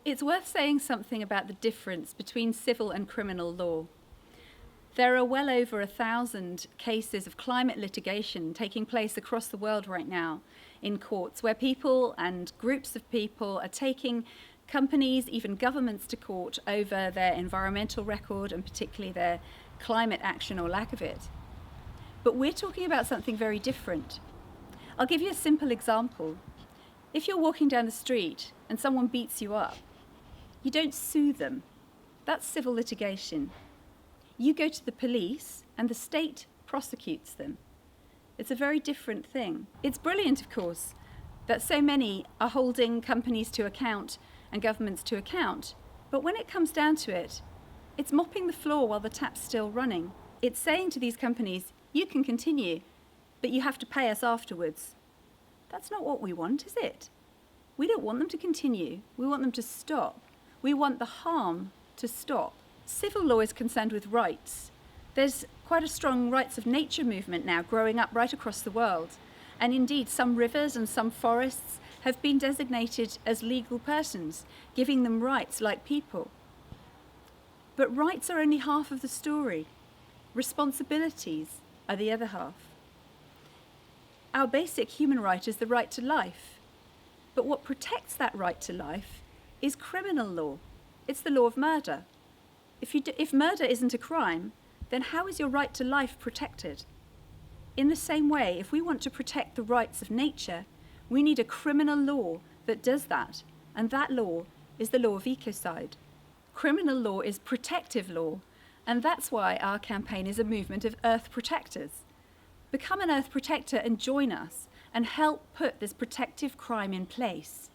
It's worth saying something about the difference between civil and criminal law. There are well over 1,000 cases of climate litigation taking place across the world right now in courts, where people and groups of people are taking companies, even governments, to court over their environmental record and particularly their climate action or lack of it. But we're talking about something very different. I'll give you a simple example. If you're walking down the street and someone beats you up, you don't sue them. That's civil litigation. You go to the police and the state prosecutes them. It's a very different thing. It's brilliant, of course, that so many are holding companies to account and governments to account. But when it comes down to it, it's mopping the floor while the tap's still running. It's saying to these companies, you can continue, but you have to pay us afterwards. That's not what we want, is it? We don't want them to continue. We want them to stop. We want the harm to stop. Civil law is concerned with rights. There's quite a strong rights of nature movement now growing up right across the world. And indeed, some rivers and some forests have been designated as legal persons, giving them rights like people. But rights are only half of the story. Responsibilities are the other half. Our basic human right is the right to life. But what protects that right to life is criminal law. It's the law of murder. If murder isn't a crime, then how is your right to life protected? In the same way, if we want to protect the rights of nature, we need a criminal law that does that, and that law is the law of ecocide. Criminal law is protective law, and that's why our campaign is a movement of earth protectors. Become an earth protector and join us, and help put this protective crime in place.